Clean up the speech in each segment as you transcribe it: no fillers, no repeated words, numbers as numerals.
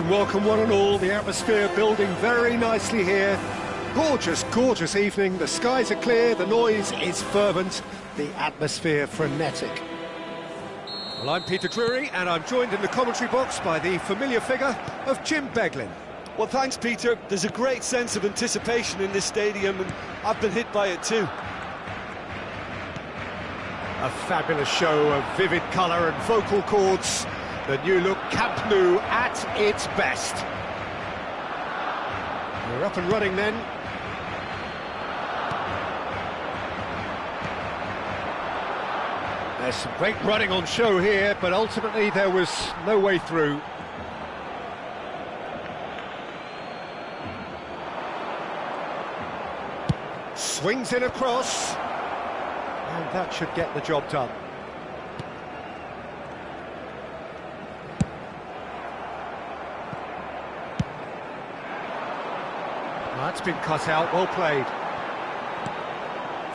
And welcome one and all, the atmosphere building very nicely here. Gorgeous, gorgeous evening, the skies are clear, the noise is fervent, the atmosphere frenetic. Well, I'm Peter Drury and I'm joined in the commentary box by the familiar figure of Jim Beglin. Well, thanks, Peter. There's a great sense of anticipation in this stadium and I've been hit by it too. A fabulous show of vivid colour and vocal cords. The new look Camp Nou at its best. We're up and running then. There's some great running on show here, but ultimately there was no way through. Swings in across, and that should get the job done. That's been cut out, well played.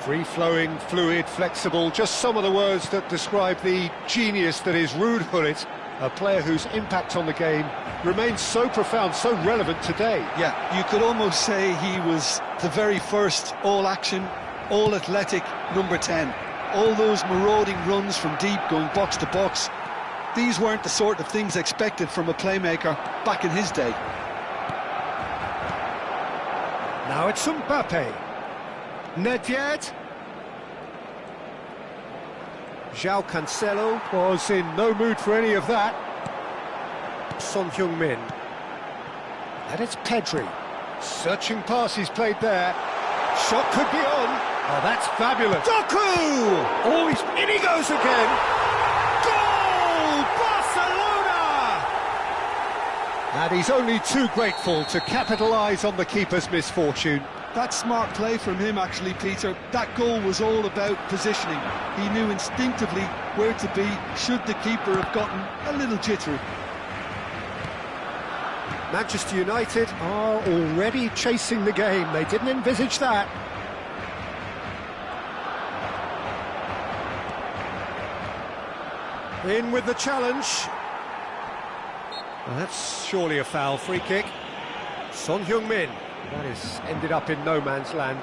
Free-flowing, fluid, flexible, just some of the words that describe the genius that is Ruud Gullit, a player whose impact on the game remains so profound, so relevant today. Yeah, you could almost say he was the very first all-action, all-athletic number 10. All those marauding runs from deep, going box to box, these weren't the sort of things expected from a playmaker back in his day. Now it's Mbappe. Nedved. João Cancelo was in no mood for any of that. Son Heung-min. And it's Pedri. Searching pass he's played there. Shot could be on. Oh, that's fabulous. Doku! Oh, in he goes again. Goal! Barcelona! And he's only too grateful to capitalise on the keeper's misfortune. That's smart play from him, actually, Peter. That goal was all about positioning. He knew instinctively where to be should the keeper have gotten a little jittery. Manchester United are already chasing the game. They didn't envisage that. In with the challenge. Well, that's surely a foul. Free kick. Son Heung-min. That has ended up in no man's land.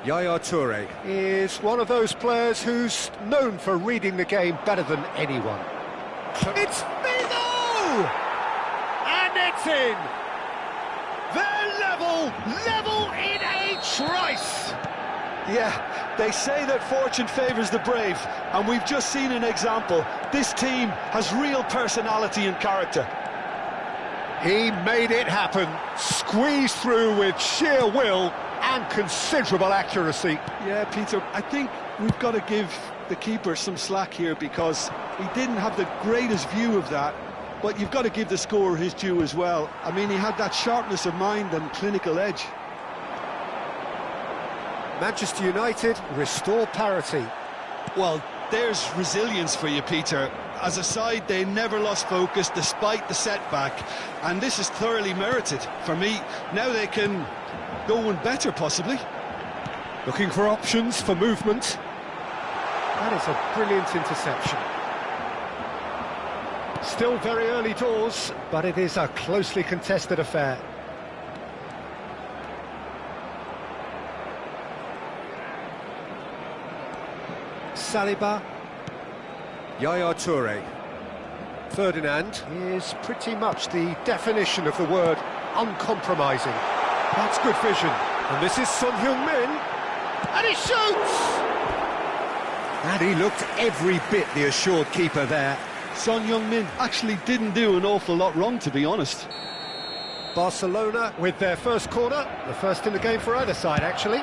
Yaya Toure is one of those players who's known for reading the game better than anyone. It's Figo! And it's in! They're level in a trice! Yeah, they say that fortune favours the brave, and we've just seen an example. This team has real personality and character. He made it happen, squeezed through with sheer will and considerable accuracy. Yeah, Peter, I think we've got to give the keeper some slack here because he didn't have the greatest view of that, but you've got to give the scorer his due as well. I mean, he had that sharpness of mind and clinical edge. Manchester United restore parity. Well, there's resilience for you, Peter. As a side, they never lost focus despite the setback, and this is thoroughly merited for me. Now they can go one better, possibly. Looking for options for movement. That is a brilliant interception. Still very early doors, but it is a closely contested affair. Saliba. Yaya Toure. Ferdinand is pretty much the definition of the word uncompromising. That's good vision. And this is Son Heung-min. And he shoots! And he looked every bit the assured keeper there. Son Heung-min actually didn't do an awful lot wrong, to be honest. Barcelona with their first corner. The first in the game for either side, actually.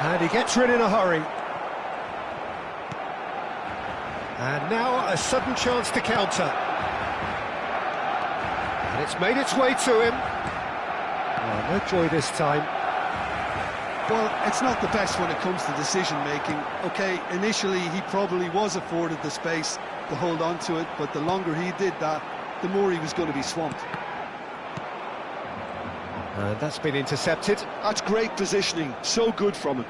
And he gets rid in a hurry. And now a sudden chance to counter. And it's made its way to him. Oh, no joy this time. Well, it's not the best when it comes to decision-making. OK, initially he probably was afforded the space to hold on to it, but the longer he did that, the more he was going to be swamped. And that's been intercepted. That's great positioning, so good from him.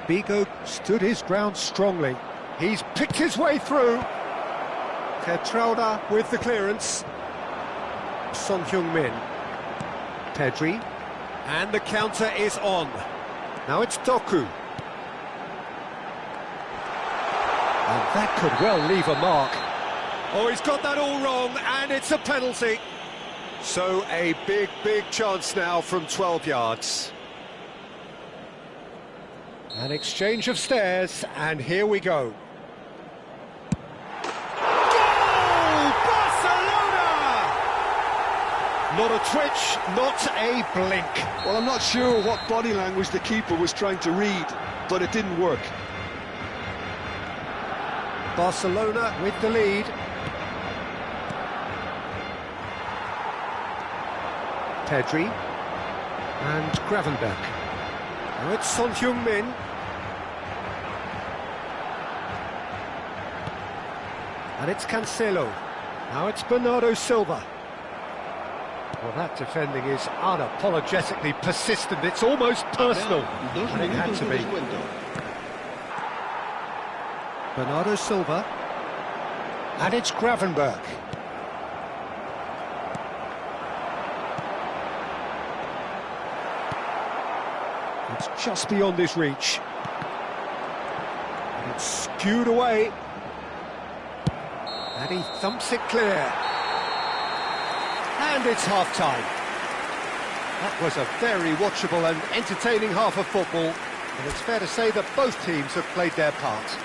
Figo stood his ground strongly. He's picked his way through. Geertruida with the clearance. Son Heung-min. Pedri. And the counter is on. Now it's Doku. And that could well leave a mark. Oh, he's got that all wrong, and it's a penalty. So a big, big chance now from 12 yards. An exchange of stares, and here we go. Goal! Barcelona! Not a twitch, not a blink. Well, I'm not sure what body language the keeper was trying to read, but it didn't work. Barcelona with the lead. Pedri and Gravenberch. Now it's Son Heung-min. And it's Cancelo. Now it's Bernardo Silva. Well, that defending is unapologetically persistent. It's almost personal. And it had to be. Bernardo Silva. And it's Gravenberch. It's just beyond his reach. And it's skewed away. And he thumps it clear. And it's half-time. That was a very watchable and entertaining half of football. And it's fair to say that both teams have played their part.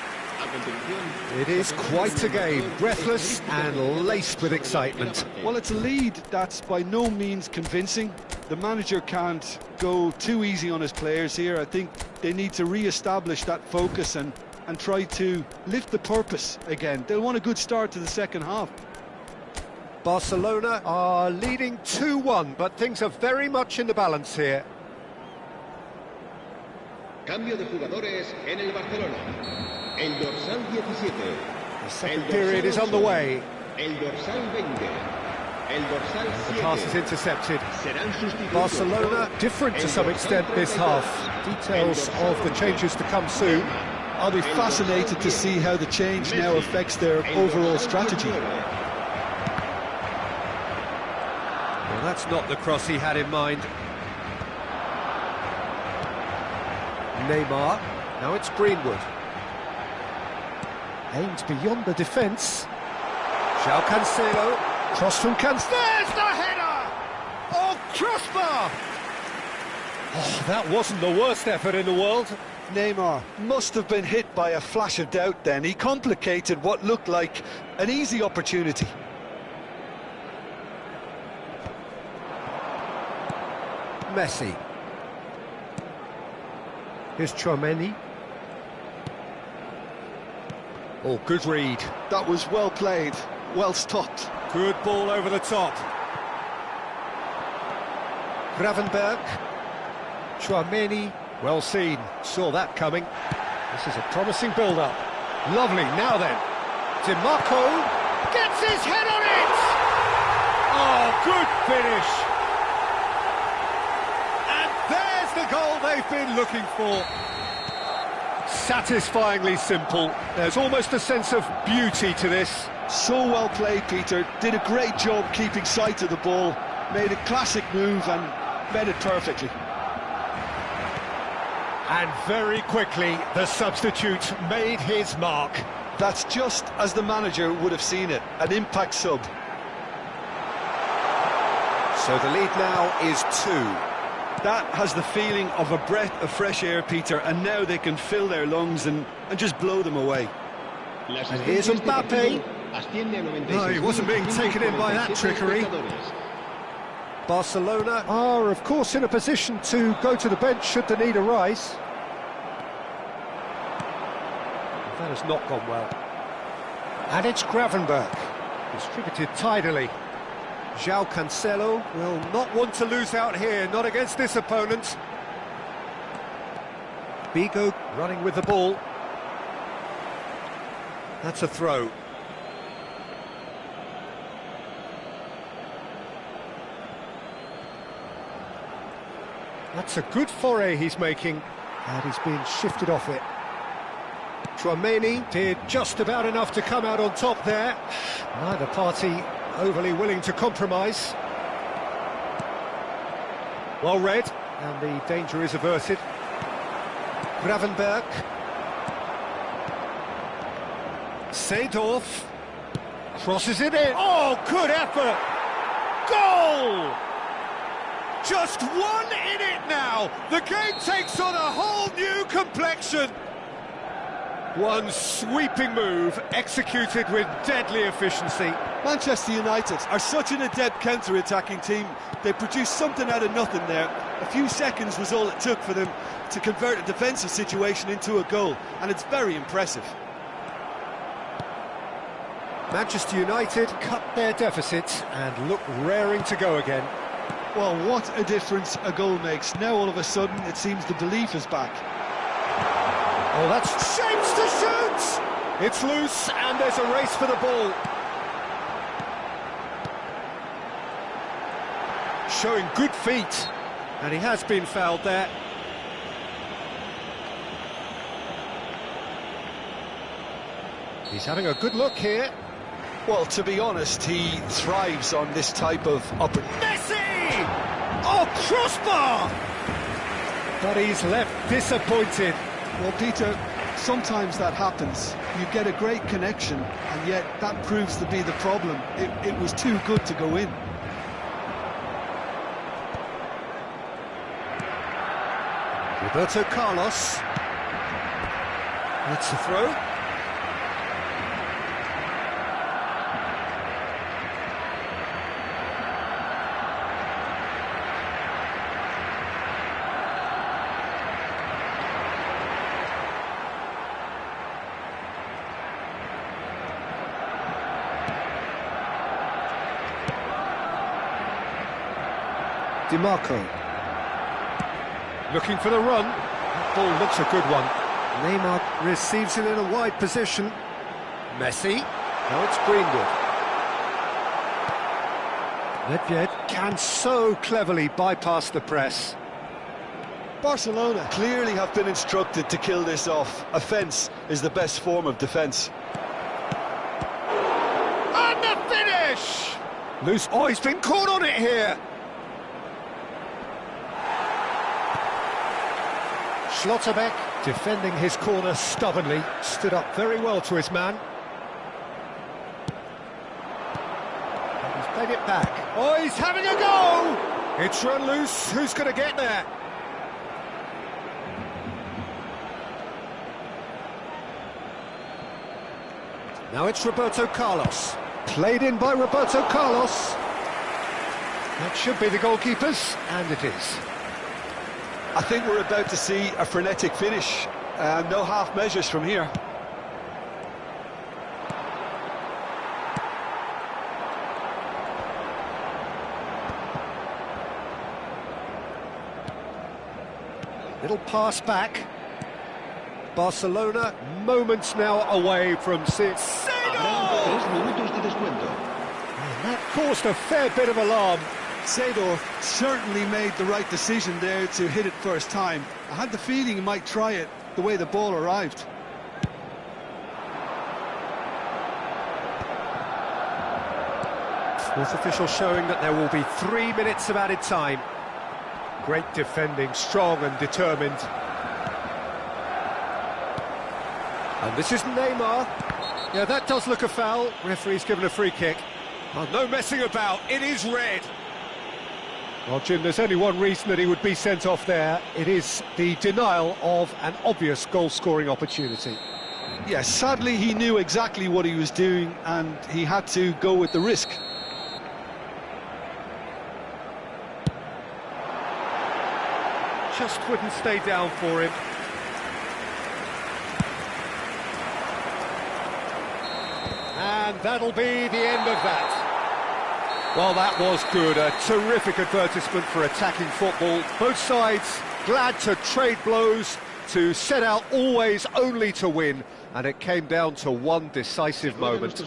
It is quite a game, breathless and laced with excitement. Well, it's a lead that's by no means convincing. The manager can't go too easy on his players here. I think they need to re-establish that focus and try to lift the purpose again. They'll want a good start to the second half. Barcelona are leading 2-1, but things are very much in the balance here. Cambio de jugadores en el Barcelona. El dorsal 17. The second period is on the way. El dorsal 20. El dorsal 7. The pass is intercepted. Barcelona different to some extent this half. Details of the changes to come soon. I'll be fascinated to see how the change now affects their overall strategy. Well, that's not the cross he had in mind. Neymar. Now it's Greenwood. Aimed beyond the defence. João Cancelo. Cross from Cancelo. There's the header! Oh, crossbar! Oh, that wasn't the worst effort in the world. Neymar must have been hit by a flash of doubt then. He complicated what looked like an easy opportunity. Messi. Here's Tchouaméni. Oh, good read. That was well played, well stopped. Good ball over the top. Gravenberch. Tchouaméni. Well seen. Saw that coming. This is a promising build-up. Lovely. Now then. Di Marco gets his head on it! Oh, good finish. And there's the goal they've been looking for. Satisfyingly simple. There's almost a sense of beauty to this. So well played, Peter. Did a great job keeping sight of the ball. Made a classic move and met it perfectly. And very quickly, the substitute made his mark. That's just as the manager would have seen it, an impact sub. So the lead now is 2. That has the feeling of a breath of fresh air, Peter, and now they can fill their lungs and just blow them away. And here's Mbappe. No, he wasn't being taken in by that trickery. Barcelona are, of course, in a position to go to the bench should the need arise. That has not gone well. And it's Gravenberch, distributed tidily. João Cancelo will not want to lose out here, not against this opponent. Bigo running with the ball. That's a throw. That's a good foray he's making, and he's being shifted off it. Tchouaméni did just about enough to come out on top there. Neither party overly willing to compromise. Well read, and the danger is averted. Gravenberch. Seedorf. Crosses it in. Oh, good effort! Goal! Just one in it now. The game takes on a whole new complexion. One sweeping move, executed with deadly efficiency. Manchester United are such an adept counter-attacking team. They produced something out of nothing there. A few seconds was all it took for them to convert a defensive situation into a goal, and it's very impressive. Manchester United cut their deficit and look raring to go again. Well, what a difference a goal makes. Now all of a sudden it seems the belief is back. Oh, that's shapes to shoot! It's loose and there's a race for the ball. Showing good feet, and he has been fouled there. He's having a good look here. Well, to be honest, he thrives on this type of Messi! Oh, crossbar! But he's left disappointed. Well, Peter, sometimes that happens. You get a great connection, and yet that proves to be the problem. It was too good to go in. Roberto Carlos. It's a throw. DiMarco. Looking for the run. That ball looks a good one. Neymar receives it in a wide position. Messi. Now it's Greenwood. Nedved can so cleverly bypass the press. Barcelona clearly have been instructed to kill this off. Offence is the best form of defence. And the finish! Loose. Oh, he's been caught on it here. Schlotterbeck defending his corner stubbornly, stood up very well to his man. And he's played it back. Oh, he's having a go! It's run loose. Who's going to get there? Now it's Roberto Carlos. Played in by Roberto Carlos. That should be the goalkeepers, and it is. I think we're about to see a frenetic finish. No half measures from here. Little pass back. Barcelona moments now away from six. That caused a fair bit of alarm. Seedorf certainly made the right decision there to hit it first time. I had the feeling he might try it the way the ball arrived. Fourth official showing that there will be 3 minutes of added time. Great defending, strong and determined. And this is Neymar. Yeah, that does look a foul. Referee's given a free kick. Oh, no messing about, it is red. Well, Jim, there's only one reason that he would be sent off there. It is the denial of an obvious goal-scoring opportunity. Yes, sadly he knew exactly what he was doing and he had to go with the risk. Just wouldn't stay down for him. And that'll be the end of that. Well, that was good. A terrific advertisement for attacking football. Both sides glad to trade blows, to set out always only to win, and it came down to one decisive moment.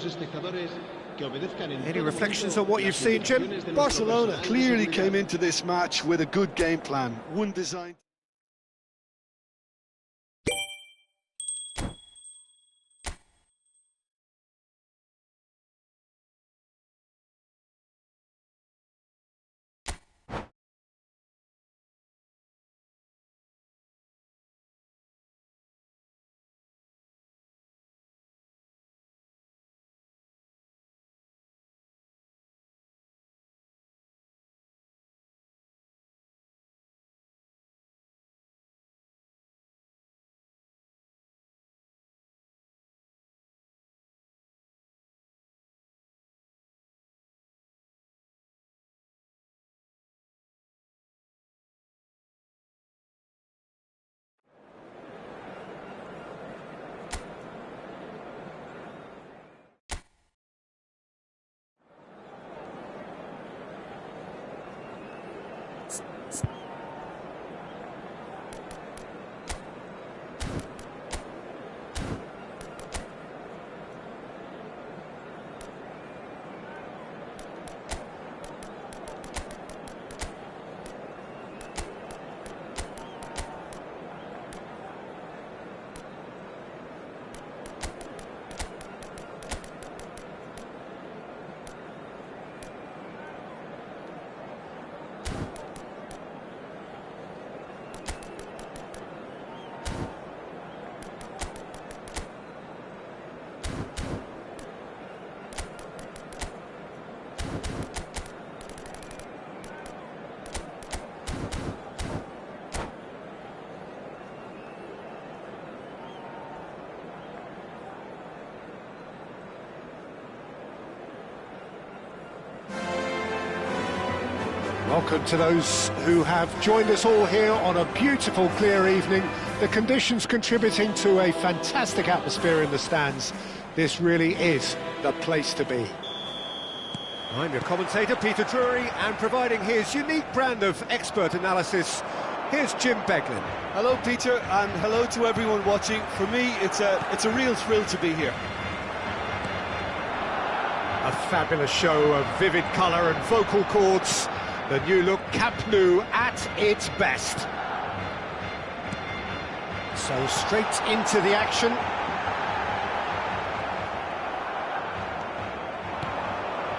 Any reflections on what you've seen, Jim? Barcelona clearly came into this match with a good game plan, one designed Welcome to those who have joined us all here on a beautiful, clear evening. The conditions contributing to a fantastic atmosphere in the stands. This really is the place to be. I'm your commentator, Peter Drury, and providing his unique brand of expert analysis, here's Jim Beglin. Hello, Peter, and hello to everyone watching. For me, it's a real thrill to be here. A fabulous show of vivid colour and vocal cords. The new look Camp Nou at its best. So straight into the action.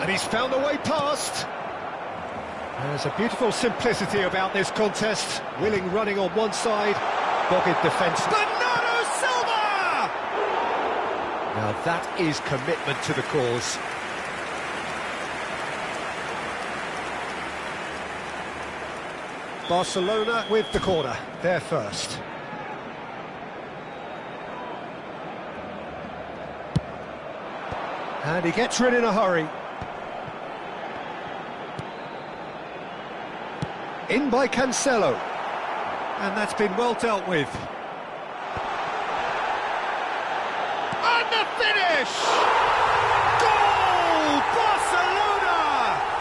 And he's found a way past. There's a beautiful simplicity about this contest. Willing running on one side, dogged defence. Bernardo Silva! Now that is commitment to the cause. Barcelona with the corner, they're first. And he gets rid in a hurry. In by Cancelo. And that's been well dealt with. And the finish! Goal! Barcelona!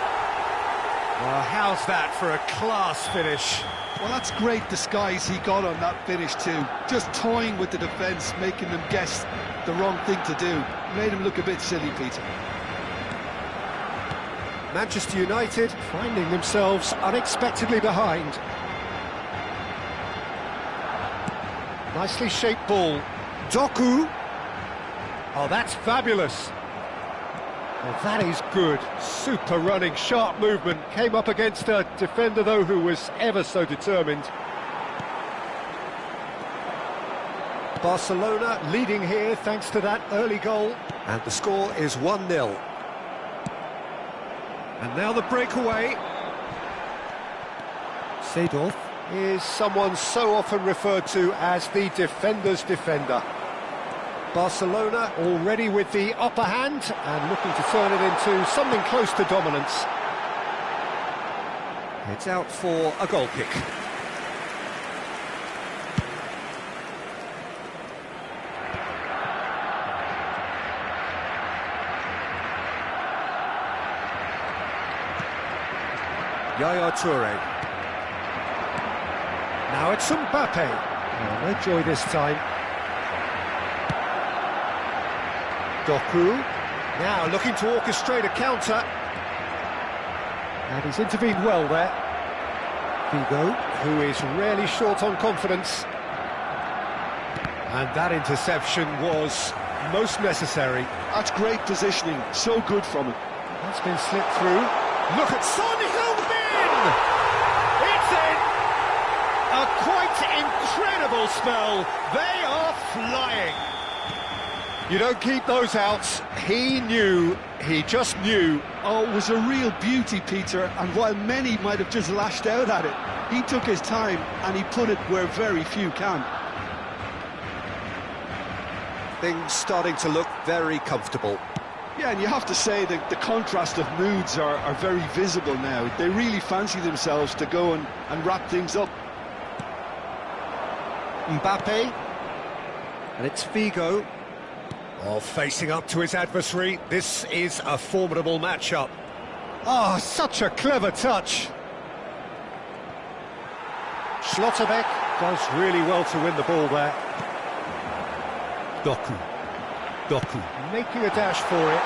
Well, how's that for a class finish? Well, that's great disguise he got on that finish too. Just toying with the defence, making them guess the wrong thing to do. Made him look a bit silly, Peter. Manchester United finding themselves unexpectedly behind. Nicely shaped ball. Doku. Oh, that's fabulous. Well, that is good. Super running, sharp movement. Came up against a defender, though, who was ever so determined. Barcelona leading here thanks to that early goal. And the score is 1-0. And now the breakaway. Seedorf is someone so often referred to as the defender's defender. Barcelona already with the upper hand and looking to turn it into something close to dominance. It's out for a goal kick. Yaya Toure. Now it's Mbappe. Oh, no joy this time. Doku. Now looking to orchestrate a counter. And he's intervened well there. Figo, who is rarely short on confidence. And that interception was most necessary. That's great positioning, so good from him. That's been slipped through. Look at Son Heung-min! It's in! A quite incredible spell. They are flying. You don't keep those out. He knew, he just knew. Oh, it was a real beauty, Peter, and while many might have just lashed out at it, he took his time and he put it where very few can. Things starting to look very comfortable. Yeah, and you have to say that the contrast of moods are very visible now. They really fancy themselves to go and wrap things up. Mbappe. And it's Figo. Oh, facing up to his adversary. This is a formidable matchup. Oh, such a clever touch. Schlotterbeck does really well to win the ball there. Doku. Making a dash for it.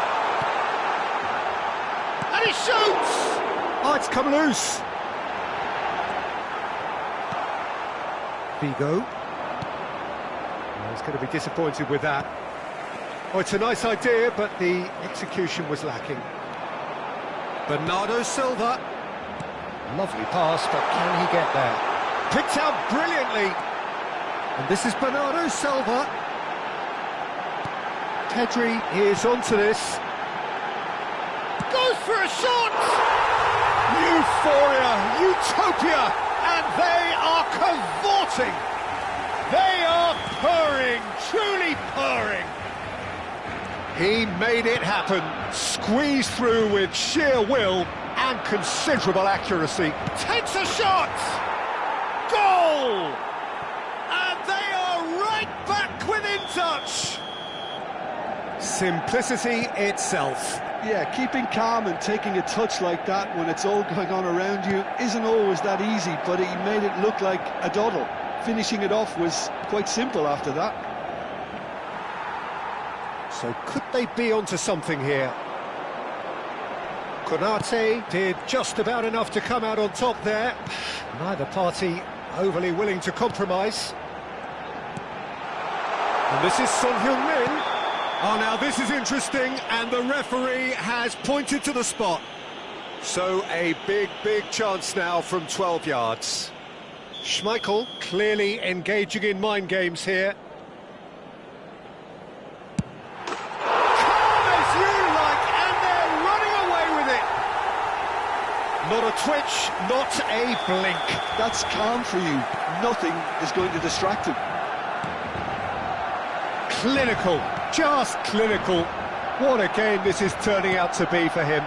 And he shoots! Oh, it's come loose. Figo. Oh, he's going to be disappointed with that. Oh, it's a nice idea, but the execution was lacking. Bernardo Silva. Lovely pass, but can he get there? Picked out brilliantly. And this is Bernardo Silva. Pedri is onto this. Goes for a shot! Euphoria, utopia, and they are cavorting. They are purring, truly purring. He made it happen, squeezed through with sheer will and considerable accuracy. Takes a shot! Goal! And they are right back within touch. Simplicity itself. Yeah, keeping calm and taking a touch like that when it's all going on around you isn't always that easy, but he made it look like a doddle. Finishing it off was quite simple after that. So could they be onto something here? Konate did just about enough to come out on top there. Neither party overly willing to compromise. And this is Son Heung-min. Oh, now this is interesting, and the referee has pointed to the spot. So a big chance now from 12 yards. Schmeichel clearly engaging in mind games here. Calm as you like, and they're running away with it. Not a twitch, not a blink. That's calm for you. Nothing is going to distract him. Clinical, just clinical. What a game this is turning out to be for him.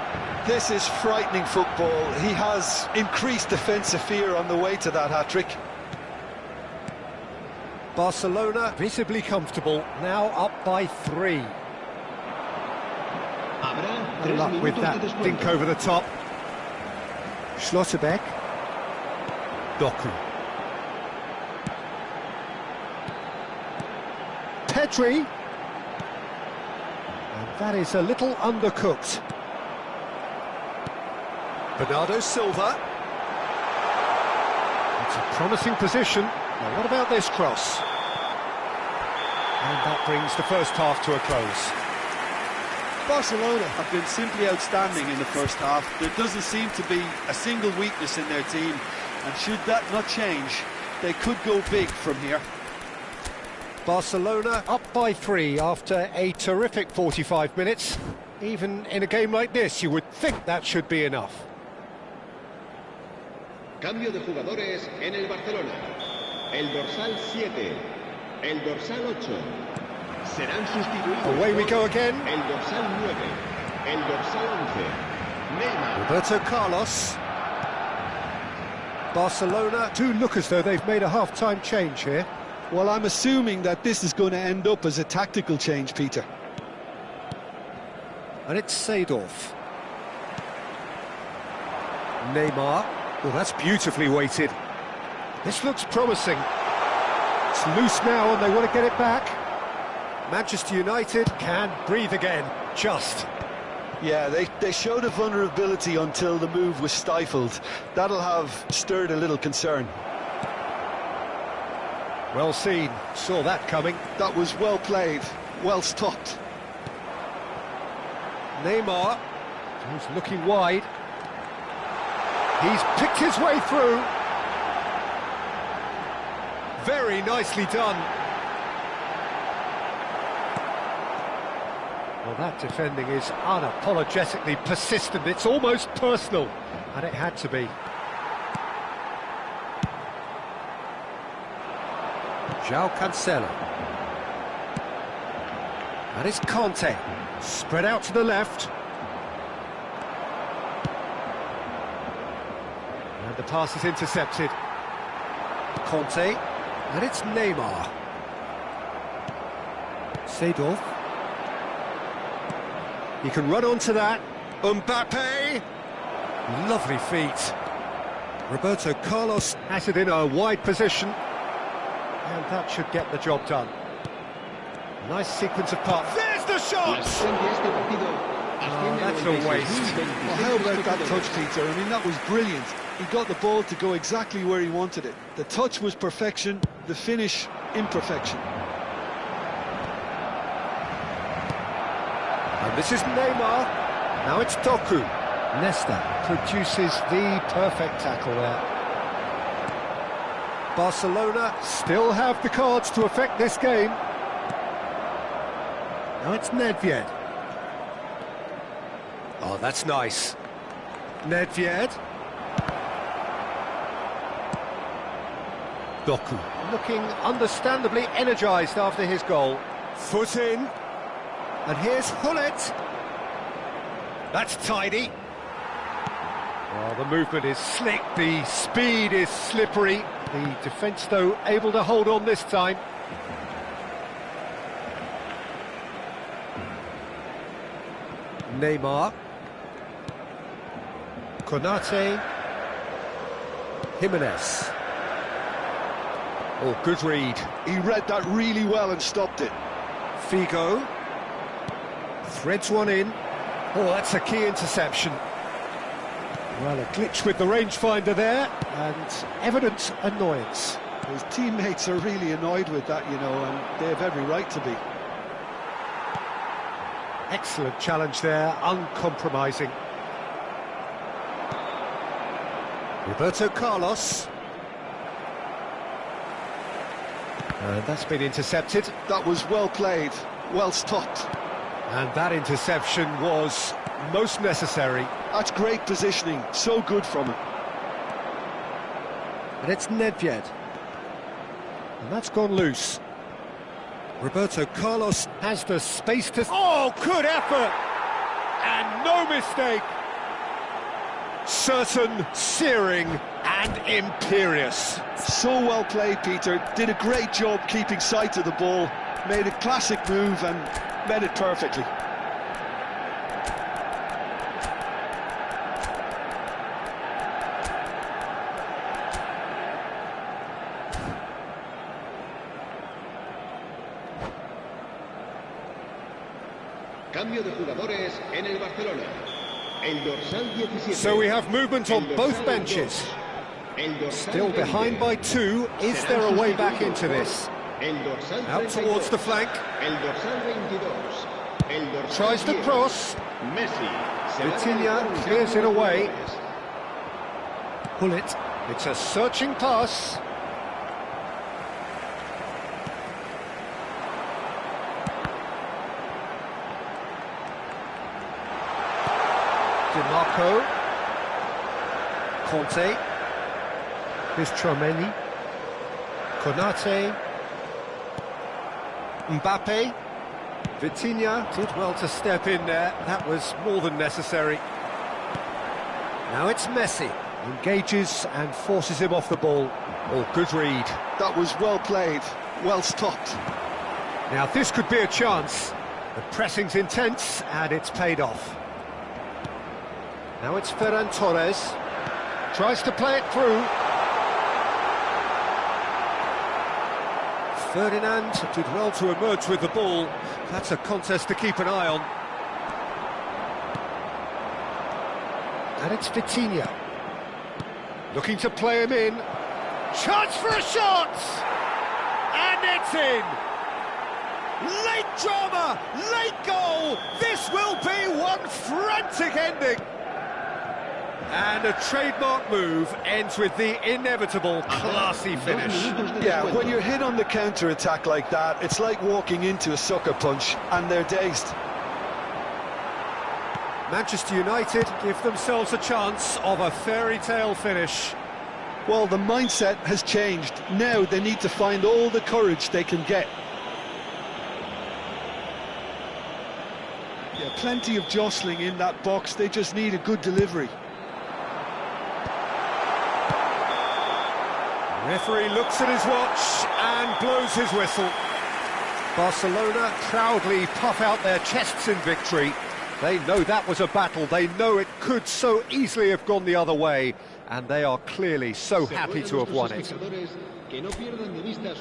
This is frightening football. He has increased defensive fear on the way to that hat-trick. Barcelona visibly comfortable, now up by 3. Good luck with that dink over the top. Schlotterbeck. Doku. Pedri. And that is a little undercooked. Bernardo Silva. It's a promising position. Now what about this cross? And that brings the first half to a close. Barcelona have been simply outstanding in the first half. There doesn't seem to be a single weakness in their team, and should that not change, they could go big from here. Barcelona up by 3 after a terrific 45 minutes. Even in a game like this, you would think that should be enough. Cambio de jugadores en el Barcelona. El dorsal 7, el dorsal 8. Serán sustituidos. Away we go again. El dorsal 9, el dorsal 11. Neymar. Roberto Carlos. Barcelona do look as though they've made a half-time change here. Well, I'm assuming that this is going to end up as a tactical change, Peter. And it's Seedorf. Neymar. Well, that's beautifully weighted. This looks promising. It's loose now and they want to get it back. Manchester United can breathe again, just. Yeah, they showed a vulnerability until the move was stifled. That'll have stirred a little concern. Well seen, saw that coming. That was well played, well stopped. Neymar, who's looking wide. He's picked his way through. Very nicely done. Well, that defending is unapologetically persistent. It's almost personal, and it had to be. João Cancelo. And it's Conte. Spread out to the left. And the pass is intercepted. Conte. And it's Neymar. Seedorf. He can run onto that. Mbappe. Lovely feet. Roberto Carlos has it in a wide position, and that should get the job done. Nice sequence of passes. There's the shot! That's a waste. Well, how about that touch, Peter? I mean, that was brilliant. He got the ball to go exactly where he wanted it. The touch was perfection, the finish imperfection. And this is Neymar. Now it's Doku. Nesta produces the perfect tackle there. Barcelona still have the cards to affect this game. Now it's Nedved. Oh, that's nice. Nedved. Doku. Looking understandably energised after his goal. Foot in. And here's Hullet. That's tidy. Well, the movement is slick, the speed is slippery. The defence, though, able to hold on this time. Neymar. Konate. Jimenez. Oh, good read. He read that really well and stopped it. Figo. Threads one in. Oh, that's a key interception. Well, a glitch with the rangefinder there, and evident annoyance. His teammates are really annoyed with that, you know, and they have every right to be. Excellent challenge there, uncompromising. Roberto Carlos. And that's been intercepted. That was well played, well stopped. And that interception was most necessary. That's great positioning, so good from him. And it's Nedved. And that's gone loose. Roberto Carlos has the space to... Oh, good effort! And no mistake! Certain, searing and imperious. So well played, Peter. Did a great job keeping sight of the ball. Made a classic move and read it perfectly. Cambio de jugadores en el Barcelona. El dorsal 17. So we have movement on both benches. Still behind by 2. Is there a way back into this? Out towards the flank. Tries to cross. Vitinha clears it away. Hullet. It's a searching pass. DiMarco. Conte. Here's Tchouaméni. Konate. Mbappe. Vitinha did well to step in there. That was more than necessary. Now it's Messi. Engages and forces him off the ball. Oh, good read. That was well played, well stopped. Now this could be a chance. The pressing's intense and it's paid off. Now it's Ferran Torres. Tries to play it through. Ferdinand did well to emerge with the ball. That's a contest to keep an eye on. And it's Vitinha. Looking to play him in. Chance for a shot! And it's in! Late drama, late goal! This will be one frantic ending! And a trademark move ends with the inevitable classy finish. Yeah, when you're hit on the counter-attack like that, it's like walking into a sucker punch, and they're dazed. Manchester United give themselves a chance of a fairy tale finish. Well, the mindset has changed. Now they need to find all the courage they can get. Yeah, plenty of jostling in that box. They just need a good delivery. Referee looks at his watch and blows his whistle. Barcelona proudly puff out their chests in victory. They know that was a battle. They know it could so easily have gone the other way, and they are clearly so happy to have won it.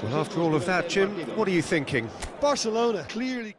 Well, after all of that, Jim, what are you thinking? Barcelona clearly...